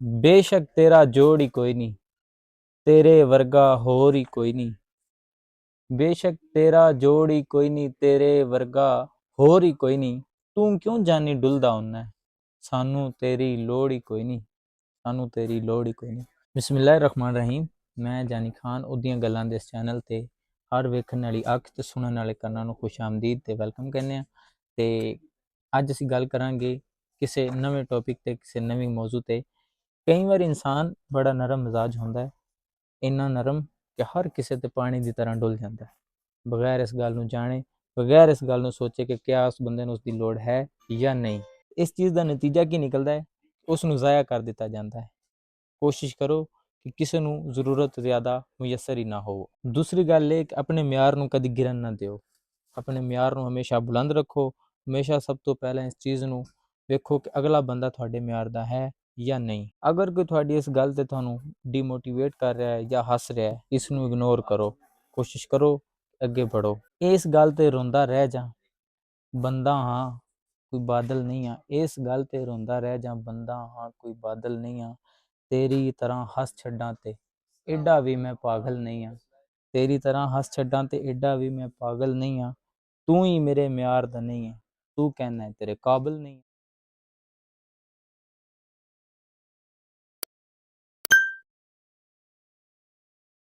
बेशक तेरा जोड़ ही कोई नहीं, तेरे वर्गा होर ही कोई नहीं। बेशक तेरा जोड़ ही कोई नहीं, तेरे वर्गा होर ही कोई नहीं। तू क्यों जानी डुलदा हुन्ना है, सानू तेरी लोड़ ही कोई नहीं, सानू तेरी लोड़ ही कोई नहीं। बिस्मिल्लाहिर रहमान रहीम। मैं जानी खान उदियां गल्लां दे इस चैनल ते हर वेखण वाली अख ते सुनन वाले ਕੰਨਾਂ ਨੂੰ खुश आमदीद ਤੇ ਵੈਲਕਮ ਕਹਿੰਦੇ ਆ। ਤੇ ਅੱਜ ਅਸੀਂ ਗੱਲ ਕਰਾਂਗੇ ਕਿਸੇ ਨਵੇਂ ਟੌਪਿਕ ਤੇ, ਕਿਸੇ ਨਵੀਂ ਮੌਜੂ ਤੇ। ਕਈ ਵਾਰ ਇਨਸਾਨ ਬੜਾ ਨਰਮ ਮਿਜ਼ਾਜ ਹੁੰਦਾ ਹੈ, ਇੰਨਾ ਨਰਮ ਕਿ ਹਰ ਕਿਸੇ ਤੇ ਪਾਣੀ ਦੀ ਤਰ੍ਹਾਂ ਡੁੱਲ ਜਾਂਦਾ ਹੈ, ਬਗੈਰ ਇਸ ਗੱਲ ਨੂੰ ਜਾਣੇ, ਬਗੈਰ ਇਸ ਗੱਲ ਨੂੰ ਸੋਚੇ ਕਿ ਕਿਆ ਉਸ ਬੰਦੇ ਨੂੰ ਉਸਦੀ ਲੋੜ ਹੈ ਜਾਂ ਨਹੀਂ। ਇਸ ਚੀਜ਼ ਦਾ ਨਤੀਜਾ ਕੀ ਨਿਕਲਦਾ ਹੈ? ਉਸ ਨੂੰ ਜ਼ਾਇਆ ਕਰ ਦਿੱਤਾ ਜਾਂਦਾ ਹੈ। ਕੋਸ਼ਿਸ਼ ਕਰੋ ਕਿ ਕਿਸੇ ਨੂੰ ਜ਼ਰੂਰਤ ਜ਼ਿਆਦਾ ਮੁਯੱਸਰ ਹੀ ਨਾ ਹੋ। ਦੂਸਰੀ ਗੱਲ ਇਹ ਕਿ ਆਪਣੇ ਮਿਆਰ ਨੂੰ ਕਦੀ ਗਿਰਨ ਨਾ ਦਿਓ, ਆਪਣੇ ਮਿਆਰ ਨੂੰ ਹਮੇਸ਼ਾ ਬੁਲੰਦ ਰੱਖੋ। ਹਮੇਸ਼ਾ ਸਭ ਤੋਂ ਪਹਿਲਾਂ ਇਸ ਚੀਜ਼ ਨੂੰ ਵੇਖੋ ਕਿ ਅਗਲਾ ਬੰਦਾ ਤੁਹਾਡੇ ਮਿਆਰ ਦਾ ਹੈ ਜਾਂ ਨਹੀਂ। ਅਗਰ ਕੋਈ ਤੁਹਾਡੀ ਇਸ ਗੱਲ ਤੇ ਤੁਹਾਨੂੰ ਡੀਮੋਟੀਵੇਟ ਕਰ ਰਿਹਾ ਹੈ ਜਾਂ ਹੱਸ ਰਿਹਾ ਹੈ, ਇਸ ਨੂੰ ਇਗਨੋਰ ਕਰੋ। ਕੋਸ਼ਿਸ਼ ਕਰੋ ਅੱਗੇ बढ़ो। ਇਸ ਗੱਲ ਤੇ ਰੋਂਦਾ ਰਹਿ ਜਾ, ਬੰਦਾ ਹਾਂ ਕੋਈ ਬਾਦਲ ਨਹੀਂ ਆ। ਇਸ ਗੱਲ ਤੇ ਰੋਂਦਾ ਰਹਿ ਜਾ, ਬੰਦਾ ਹਾਂ ਕੋਈ ਬਾਦਲ ਨਹੀਂ ਆ। ਤੇਰੀ ਤਰ੍ਹਾਂ ਹੱਸ ਛੱਡਾਂ ਤੇ ਏਡਾ ਵੀ ਮੈਂ ਪਾਗਲ ਨਹੀਂ ਆ, ਤੇਰੀ ਤਰ੍ਹਾਂ ਹੱਸ ਛੱਡਾਂ ਤੇ ਏਡਾ ਵੀ ਮੈਂ ਪਾਗਲ ਨਹੀਂ ਆ। ਤੂੰ ਹੀ ਮੇਰੇ ਮਿਆਰ ਦਾ ਨਹੀਂ ਹੈ, ਤੂੰ ਕਹਿਣਾ ਤੇਰੇ ਕਾਬਿਲ ਨਹੀਂ।